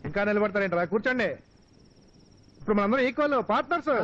ఇంకా నిలబడతారేంట్రా? కూర్చోండి. ఇప్పుడు మనందరం ఈక్వల్ పార్ట్నర్స్.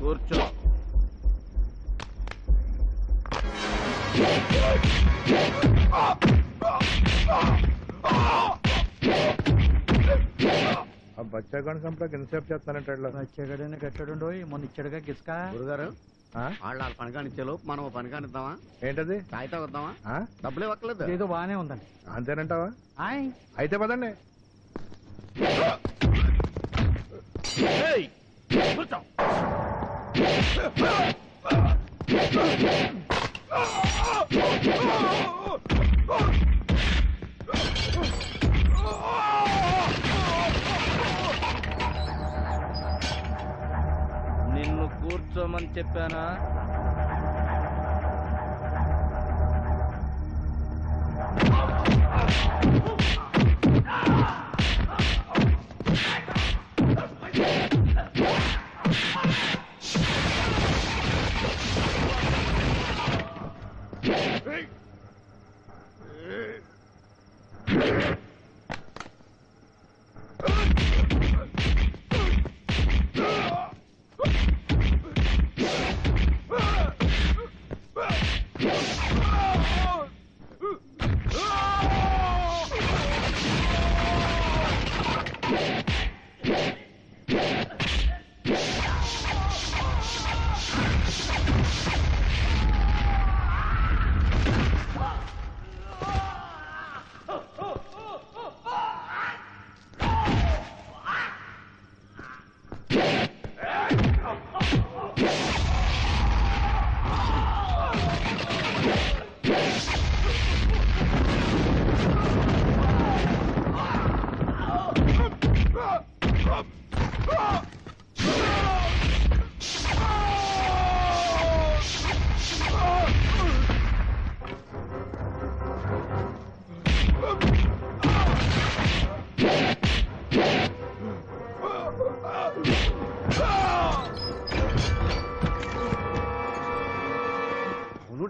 కూర్చో. ఆ బచ్చాగాని సంపడానికి ఎంతసేపు చేస్తానంటాడు? బచ్చాగాడని కట్టాడు మొన్న ఇచ్చాడుగా గిసుక. గురుగారు వాళ్ళ పని కానిచ్చేలో మనం పని కానిద్దామా? ఏంటది? కాగితా వద్దామా? డబ్బులు ఇవ్వట్లేదు. ఏదో బానే ఉందండి. అంతేనంటావా? అయితే పదండి. నిన్ను కూర్చోమని చెప్పానా?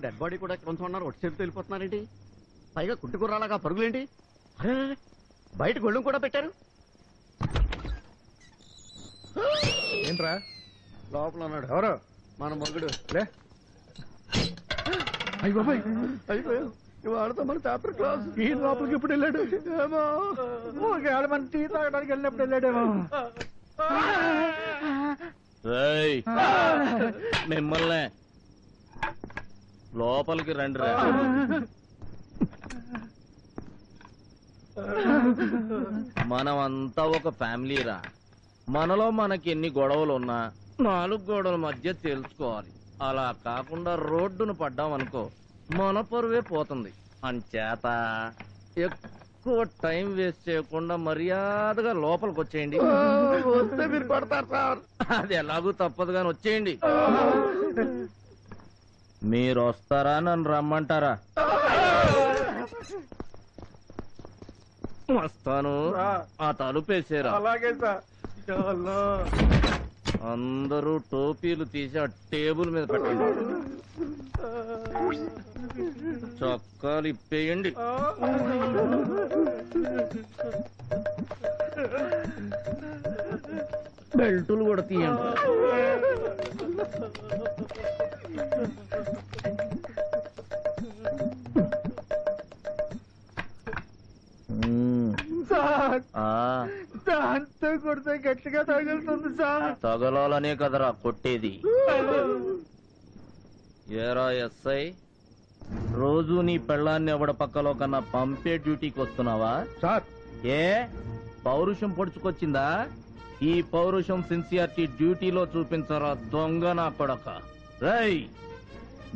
డెడ్ బాడీ కూడా ఇక్కడ ఉంచుకున్నారు. ఒట్టి చేతితో వెళ్ళిపోతున్నారేంటి? పైగా కుట్టుకురాలాగా పరుగులేంటి? బయట గొళ్ళం కూడా పెట్టారు. ఏంట్రా లోపల ఉన్నాడు. ఎవరు? మన మొగుడు. లే అయిపోయావు. వాళ్ళతో మన పేపర్ క్లాస్. ఈ లోపలికి ఎప్పుడు వెళ్ళాడు? ఏమో మన టీ తాగడానికి వెళ్ళినప్పుడు వెళ్ళాడేమో. మిమ్మల్ని లోపలికి రండి. మనమంతా ఒక ఫ్యామిలీరా. మనలో మనకి ఎన్ని గొడవలు ఉన్నా 4 గోడల మధ్య తెలుసుకోవాలి. అలా కాకుండా రోడ్డును పడ్డామనుకో మన పరువే పోతుంది. అంచేత ఎక్కువ టైం వేస్ట్ చేయకుండా మర్యాదగా లోపలికి వచ్చేయండి. వస్తే మీరు పడతారు సార్. అది ఎలాగూ తప్పదు కానీ వచ్చేయండి. మీరు వస్తారా నన్ను రమ్మంటారా? వస్తాను. ఆ తలుపేసారా? అలాగే సార్. అందరూ టోపీలు తీసి ఆ టేబుల్ మీద పెట్టండి. చొక్కాలు ఇప్పేయండి. బెల్టులు కూడా తీయండి. గట్టిగా తగులుతుంది సార్. తగలాలనే కదరా కొట్టేది. ఏరా ఎస్ఐ, రోజు నీ పెళ్ళాన్ని ఎవడ పక్కలో కన్నా పంపే డ్యూటీకి వస్తున్నావా? సార్ ఏ పౌరుషం పొడుచుకొచ్చిందా? ఈ పౌరుషం సిన్సియారిటీ డ్యూటీలో చూపించరా దొంగ నా కొడక. రై,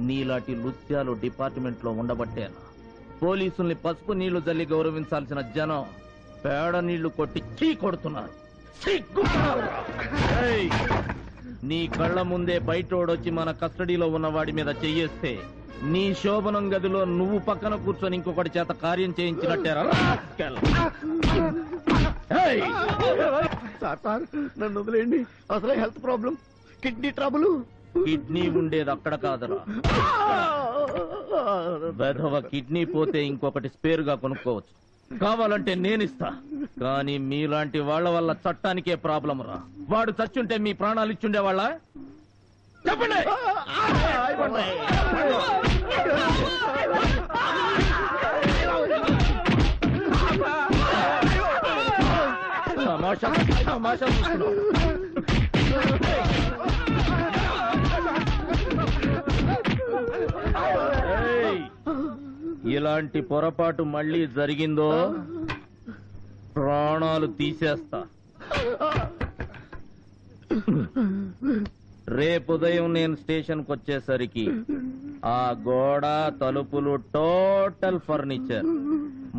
నీలాంటి లుత్యాలు డిపార్ట్మెంట్ లో ఉండబట్టేనా పోలీసుల్ని పసుపు నీళ్లు జల్లి గౌరవించాల్సిన జనం పేడ నీళ్లు కొట్టి చీ కొడుతున్నారు. సిగ్గుపడాలిరా. రేయ్, నీ కళ్ళ ముందే బయటోడొచ్చి మన కస్టడీలో ఉన్న వాడి మీద చెయ్యేస్తే నీ శోభనం గదిలో నువ్వు పక్కన కూర్చొని ఇంకొకటి చేత కార్యం చేయించినట్టేరా. సార్ సార్ నన్ను వదిలేయండి. అసలే health problem, kidney trouble. Kidney ఉండేది అక్కడ కాదురా. వెధవ కిడ్నీ పోతే ఇంకొకటి స్పేర్ గా కొనుక్కోవచ్చు, కావాలంటే నేనిస్తా. కానీ మీలాంటి వాళ్ళ వల్ల చట్టానికే ప్రాబ్లం రా. వాడు చచ్చుంటే మీ ప్రాణాలు ఇచ్చుండేవాళ్ళ? చెప్పండి. తమాషా తమాషా చూస్తున్నావు. ఏయ్, ఇలాంటి పొరపాటు మళ్ళీ జరిగిందో ప్రాణాలు తీసేస్తా. రేపు ఉదయం నేను స్టేషన్కి వచ్చేసరికి ఆ గోడ తలుపులు టోటల్ ఫర్నిచర్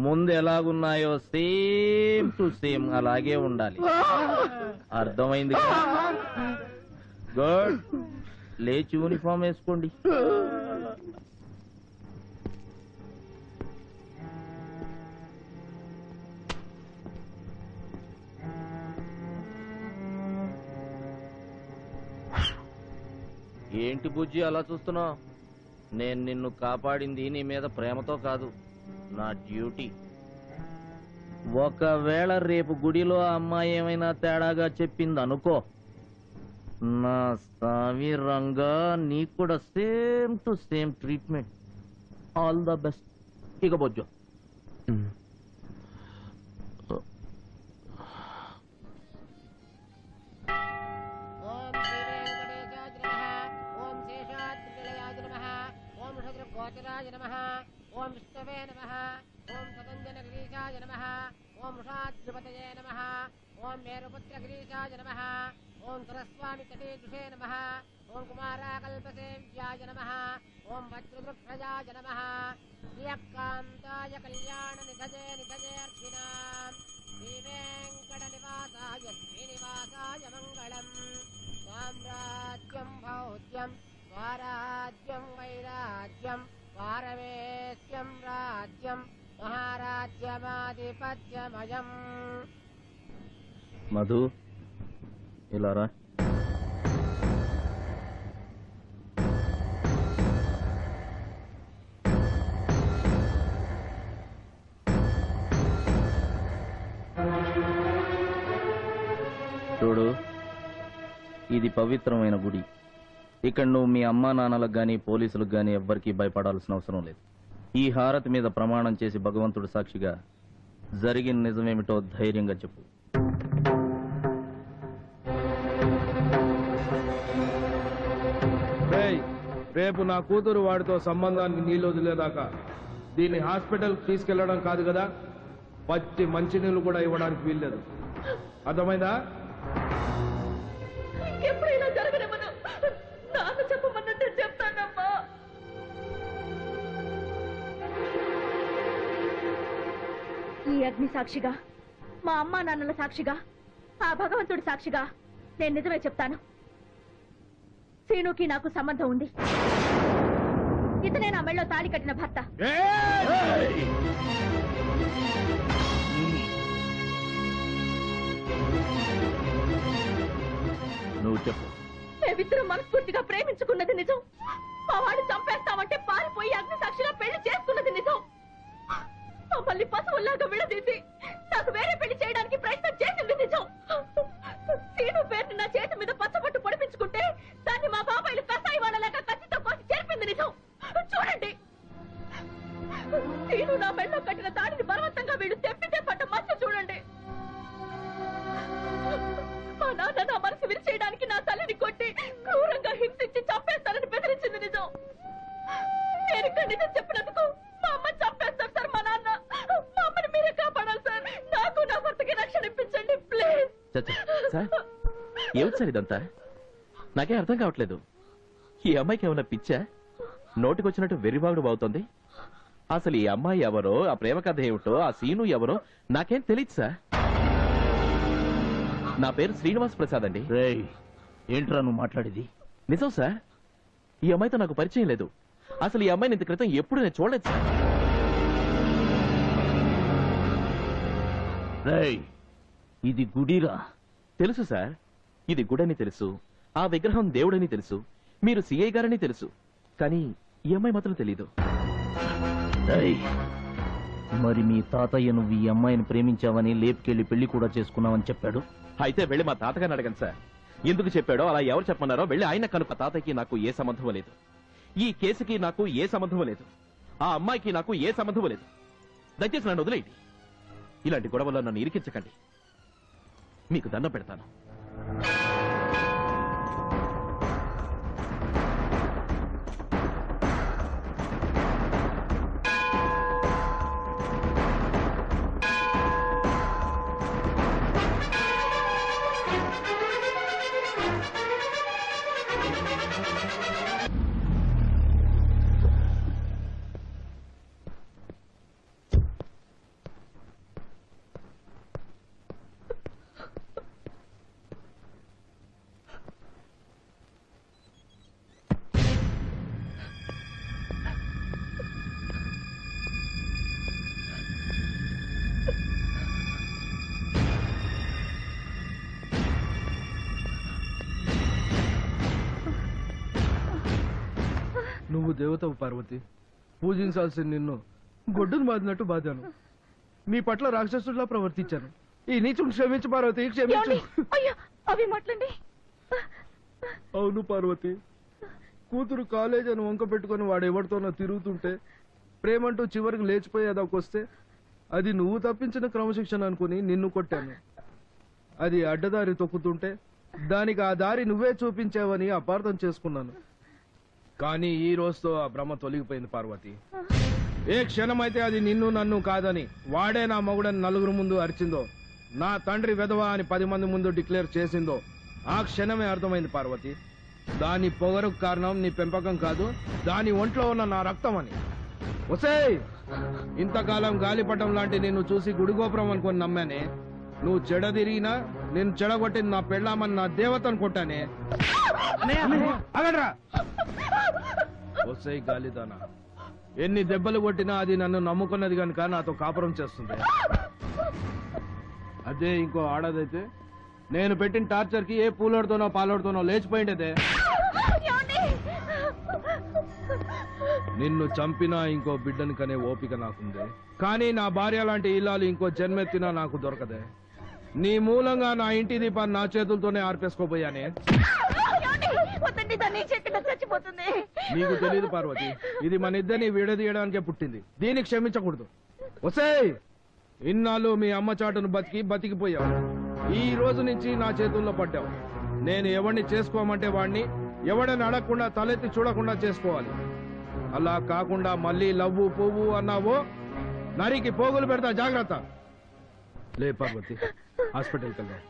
ముందు ఎలాగున్నాయో సేమ్ టు సేమ్ అలాగే ఉండాలి. అర్థమైంది? గుడ్. లేచి యూనిఫామ్ వేసుకోండి. ఏంటి బుజ్జి అలా చూస్తున్నావు? నేను నిన్ను కాపాడింది నీ మీద ప్రేమతో కాదు, నా డ్యూటీ. ఒకవేళ రేపు గుడిలో ఆ అమ్మాయి ఏమైనా తేడాగా చెప్పింది అనుకో, నా స్వామి రంగా నీకు కూడా same to same treatment. All the best. ఇక బొజ్జో. गोचराय नमः। ओम विष्णवे नमः। ओम सतञ्जनगिरीशाय नमः। ओम वृषाद्रिपतये नमः। ओम मेरुपुत्रगिरीशाय नमः। ओम सरस्वामी तटेजुषे नमः। ओम कुमाराकल्पसेव्याय नमः। ओम वज्रवृक्षयाय नमः। श्रियकान्ताय कल्याणनिधये निधयेऽर्थिनाम् श्रीवेङ्कटनिवासाय श्रीनिवासाय मङ्गलम्। साम्राज्यं भौज्यं स्वाराज्यं वैराज्यं पारमेश्यं राज्यं महाराज्यमाधिपत्यमयम्। మధు, ఇలా రా. చూడు, ఇది పవిత్రమైన గుడి. ఇక్కడ నువ్వు మీ అమ్మా నాన్నలకు గాని పోలీసులకు గాని ఎవ్వరికీ భయపడాల్సిన అవసరం లేదు. ఈ హారతి మీద ప్రమాణం చేసి భగవంతుడు సాక్షిగా జరిగిన నిజమేమిటో ధైర్యంగా చెప్పు. రేపు నా కూతురు వాడితో సంబంధాన్ని నీళ్ళు వదిలేదాకా దీన్ని హాస్పిటల్కి తీసుకెళ్లడం కాదు కదా, పచ్చి మంచినీళ్ళు కూడా ఇవ్వడానికి వీల్లేదు. అర్థమైందా? ఎప్పుడైనా జరగనివ్వను. నాకు చెప్పమన్నట్టే చెప్తానమ్మా. ఈ అగ్ని సాక్షిగా, మా అమ్మా నాన్నల సాక్షిగా, ఆ భగవంతుడి సాక్షిగా నేను నిజమే చెప్తాను. శ్రీనుకి నాకు సంబంధం ఉంది. ఇతనే నా మెళ్ళో తాళి కట్టిన భర్త. నువ్వు చెప్పు. మేమిద్దరం మనస్ఫూర్తిగా ప్రేమించుకున్నది నిజం. మా వాడిని చంపేస్తామంటే పారిపోయి అగ్ని సాక్షిగా పెళ్లి చేసుకున్నది నిజం. మమ్మల్ని పశువుల్లాగా విడదీసి నాకు వేరే పెళ్లి చేయడానికి ప్రయత్నం చేసింది నిజం. సీను పేరుని నా చేతి మీద పచ్చబట్టు పొడిపించుకుంటే దాన్ని మా బాబాయిలు కసాయి వాళ్ళలాగా కత్తితో కోసి చేర్పింది నిజం. చూడండి, సీను నా మెళ్ళో కట్టిన తాడిని బలవంతంగా వీడు తెప్పితే పట్ట మచ్చ చూడండి. ఏమిటి సార్ ఇదంతా? నాకే అర్థం కావట్లేదు. ఈ అమ్మాయికి ఏమైనా పిచ్చా? నోటికొచ్చినట్టు వెర్రివాగుడు అవుతుంది. అసలు ఈ అమ్మాయి ఎవరో, ఆ ప్రేమ కథ ఏమిటో, ఆ సీను ఎవరో నాకేం తెలియదు సార్. నా పేరు శ్రీనివాస్ ప్రసాద్ అండి. ఏంట్రా నువ్వు మాట్లాడేది? నిజం సార్. ఈ అమ్మాయితో నాకు పరిచయం లేదు. అసలు ఈ అమ్మాయిని ఇంత క్రితం ఎప్పుడు నేను చూడలేదు సార్. ఇది గుడిరా. తెలుసు సార్, ఇది గుడని తెలుసు, ఆ విగ్రహం దేవుడని తెలుసు, మీరు సిఐ గారని తెలుసు, కానీ ఈ అమ్మాయి మాత్రం తెలీదు. మరి మీ తాతయ్య నువ్వు ఈ అమ్మాయిని ప్రేమించావని లేపుకెళ్లి పెళ్లి కూడా చేసుకున్నావని చెప్పాడు. అయితే వెళ్ళి మా తాతగారిని అడగండి సార్. ఎందుకు చెప్పాడో, అలా ఎవరు చెప్పమన్నారో వెళ్ళి ఆయన కనుక. తాతయ్యకి నాకు ఏ సంబంధం లేదు, ఈ కేసుకి నాకు ఏ సంబంధం లేదు, ఆ అమ్మాయికి నాకు ఏ సంబంధం లేదు. దయచేసి నన్ను వదిలేయండి. ఇలాంటి గొడవల్లో నన్ను ఇరికించకండి. మీకు దండం పెడతాను. నువ్వు దేవతవు పార్వతి. పూజించాల్సిన నిన్ను గొడ్డును బాదినట్టు బాధాను. మీ పట్ల రాక్షసుడిలా ప్రవర్తించాను. ఈ నీచుని క్షమించు పార్వతి, క్షమించు. అవి మాట్లాడి. అవును పార్వతి, కూతురు కాలేజ్ అని వంక పెట్టుకుని వాడు ఎవరితోనో తిరుగుతుంటే ప్రేమంటూ చివరికి లేచిపోయి అదొకొస్తే అది నువ్వు తప్పించిన క్రమశిక్షణ అనుకుని నిన్ను కొట్టాను. అది అడ్డదారి తొక్కుతుంటే దానికి ఆ దారి నువ్వే చూపించావని అపార్థం చేసుకున్నాను. కానీ ఈ రోజుతో ఆ భ్రమ తొలగిపోయింది పార్వతి. ఏ క్షణమైతే అది నిన్ను నన్ను కాదని వాడే నా మగుడని నలుగురు ముందు అరిచిందో, నా తండ్రి వెధవా అని 10 మంది ముందు డిక్లేర్ చేసిందో, ఆ క్షణమే అర్థమైంది పార్వతి. దాని పొగరుకు కారణం నీ పెంపకం కాదు, దాని ఒంట్లో ఉన్న నా రక్తం అని. ఒసేయ్, ఇంతకాలం గాలిపటం లాంటి నిన్ను చూసి గుడిగోపురం అనుకుని నమ్మానే. నువ్వు చెడదిరిగినా నేను చెడగొట్టింది నా పెళ్ళామని నా దేవతను కొట్టానే. అగడ్రా. ఒసేయ్ గాలిదానా, ఎన్ని దెబ్బలు కొట్టినా అది నన్ను నమ్ముకున్నది కనుక నాతో కాపురం చేస్తుంది. అదే ఇంకో ఆడదైతే నేను పెట్టిన టార్చర్ కి ఏ పూలోడుతోనో పాలోడుతోనో లేచిపోయిండేదే. నిన్ను చంపినా ఇంకో బిడ్డని కనే ఓపిక నాకుంది, కానీ నా భార్య లాంటి ఇల్లాలు ఇంకో జన్మెత్తినా నాకు దొరకదే. నీ మూలంగా నా ఇంటి దీపాన్ని నా చేతులతోనే ఆర్పేసుకోపోయానే. నీకు తెలీదు పార్వతి, ఇది మన ఇద్దరిని విడదీయడానికే పుట్టింది. దీన్ని క్షమించకూడదు. ఒసేయ్, ఇన్నాళ్ళు మీ అమ్మ చాటును బతికిపోయావు. ఈ రోజు నుంచి నా చేతుల్లో పడ్డావు. నేను ఎవరిని చేసుకోమంటే వాడిని, ఎవడని అడగకుండా తలెత్తి చూడకుండా చేసుకోవాలి. అలా కాకుండా మళ్ళీ లవ్వు పువ్వు అన్నావో నరికి పోగులు పెడతా, జాగ్రత్త. లే పార్వతి, హాస్పిటల్కి వెళ్దాం.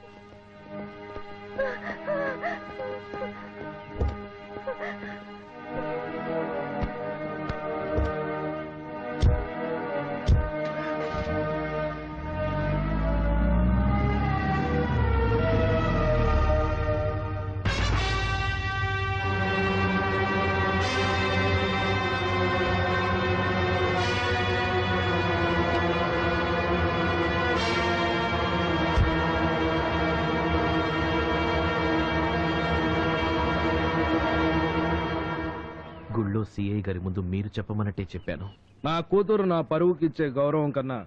గుళ్ళో సిఐ గారి ముందు మీరు చెప్పమన్నట్టే చెప్పాను. నా కూతురు నా పరువుకిచ్చే గౌరవం కన్నా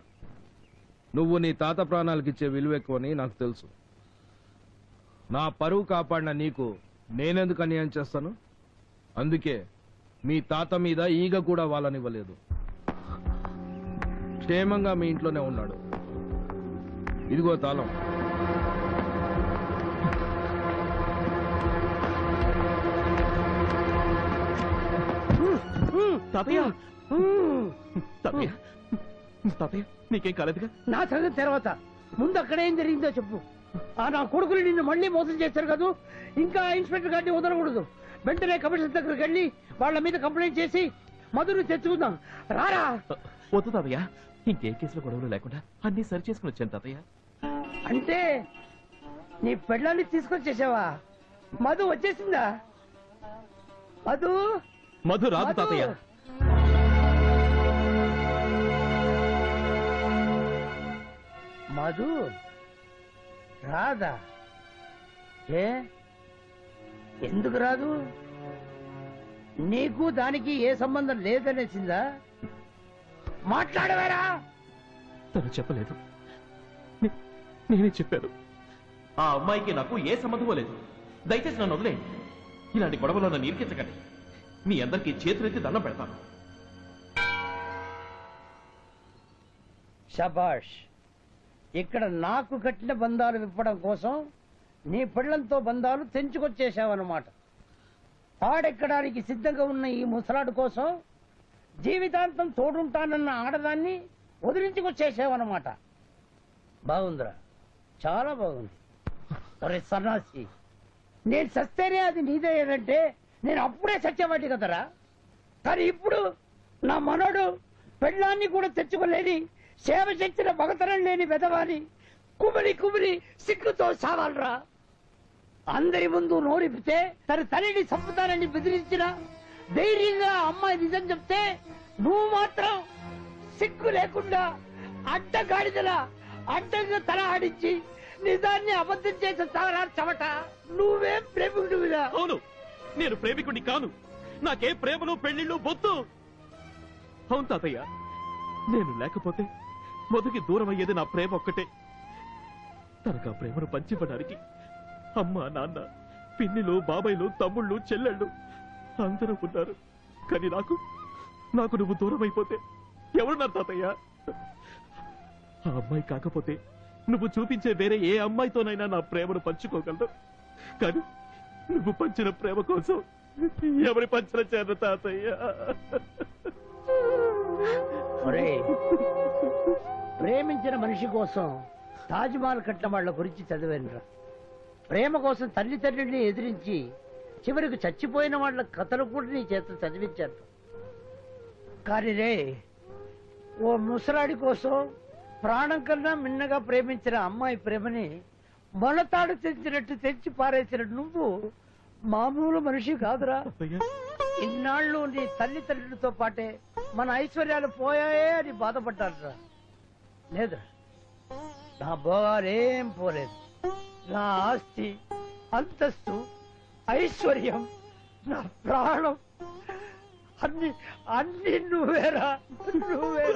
నువ్వు నీ తాత ప్రాణాలకిచ్చే విలువ ఎక్కువని నాకు తెలుసు. నా పరువు కాపాడిన నీకు నేనెందుకు అన్యాయం చేస్తాను? అందుకే మీ తాత మీద ఈగ కూడా వాళ్ళనివ్వలేదు. క్షేమంగా మీ ఇంట్లోనే ఉన్నాడు. ఇదిగో తాళం. తాతయ్య, తాతయ్య, తాతయ్య, నీకేం కాలేదుగా? నా సంగతి తర్వాత ముందు అక్కడ ఏం జరిగిందో చెప్పు. నా కొడుకులు నిన్ను మళ్ళీ మోసం చేశారు కదా, ఇంకా ఇన్స్పెక్టర్ గారిని వదలకూడదు. వెంటనే కమిషనర్ దగ్గరికి వెళ్ళి వాళ్ళ మీద కంప్లైంట్ చేసి మధును తెచ్చుకుందాం. రారా. వద్దు తాతయ్య, ఇంకే కేసులో గొడవలు లేకుండా అన్ని సరి చేసుకుని వచ్చాను తాతయ్య. అంటే నీ పెళ్ళాన్ని తీసుకొచ్చేసావా? మధు వచ్చేసిందా? మధు మధు రాదు తాతయ్య. మధు రాదా? ఏ ఎందుకు రాదు? నీకు దానికి ఏ సంబంధం లేదనేసిందా? మాట్లాడవేరా? తను చెప్పలేదు, నేనే చెప్పాను. ఆ అమ్మాయికి నాకు ఏ సంబంధమూ లేదు. దయచేసి నన్ను వదిలేయండి. ఇలాంటి గొడవలో నన్ను ఇరికించకండి. మీ అందరికీ చేతులెత్తి దండం పెడతాను. శబాష్. ఇక్కడ నాకు కట్టిన బంధాలు విప్పడం కోసం నీ పిల్లలతో బంధాలు తెంచుకొచ్చేసావన్నమాట. పాడెక్కడానికి సిద్ధంగా ఉన్న ఈ ముసలాడు కోసం జీవితాంతం తోడుంటానన్న ఆడదాన్ని వదిలించుకొచ్చేసావన్నమాట. బాగుందిరా, చాలా బాగుంది. ఒరే సన్నాసి, నేను చస్తేనే అది నీదేనంటే నేను అప్పుడే చచ్చేవాటి కదరా. కానీ ఇప్పుడు నా మనోడు పెళ్ళాన్ని కూడా తెచ్చుకోలేని, సేవ చేసిన భగతరం లేని వెదవాని కుమిలి కుమిలి సిగ్గుతో సావాలరా. అందరి ముందు నోరిపితే తన తల్లిని చంపుతానని బెదిరించిన ధైర్యంగా అమ్మాయి నిజం చెప్తే నువ్వు మాత్రం సిగ్గు లేకుండా అడ్డగాడిదలా అడ్డంగా తల ఆడించి నిజాన్ని అబద్ధం చేసే సాగరా చెమట. నువ్వే ప్రేమికుడివిరా. అవును, నేను ప్రేమికుడిని కాను. నాకే ప్రేమలు పెళ్లిళ్ళు బొత్తు. అవును తాతయ్య, నేను లేకపోతే మధుకి దూరం అయ్యేది నా ప్రేమ ఒక్కటే. తనకు ఆ ప్రేమను పంచివ్వడానికి అమ్మ, నాన్న, పిన్నిలు, బాబాయిలు, తమ్ముళ్ళు, చెల్లెళ్ళు అందరూ ఉన్నారు. కానీ నాకు నువ్వు దూరం అయిపోతే ఎవరున్నారు తాతయ్య? ఆ అమ్మాయి కాకపోతే నువ్వు చూపించే వేరే ఏ అమ్మాయితోనైనా నా ప్రేమను పంచుకోగలదు. కానీ నువ్వు పంచిన ప్రేమ కోసం ఎవరి పంచిన చేర తాతయ్య? ప్రేమించిన మనిషి కోసం తాజ్మహల్ కట్టిన వాళ్ళ గురించి చదివానురా. ప్రేమ కోసం తల్లిదండ్రుల్ని ఎదిరించి చివరికి చచ్చిపోయిన వాళ్ళ కథలు కూడా నీ చేత చదివించాను. కానీ రే, ఓ ముసలాడి కోసం ప్రాణం కన్నా మిన్నగా ప్రేమించిన అమ్మాయి ప్రేమని మొలతాడు తెంచినట్టు తెంచి పారేసిన నువ్వు మామూలు మనిషి కాదురా. ఇన్నాళ్ళు నీ తల్లిదండ్రులతో పాటే మన ఐశ్వర్యాలు పోయాయే అని బాధపడ్డారురా. లేదు, నా భోగాలేం పోలేదు. నా ఆస్తి, అంతస్తు, ఐశ్వర్యం, నా ప్రాణం అన్ని నువ్వేరా, నువ్వే.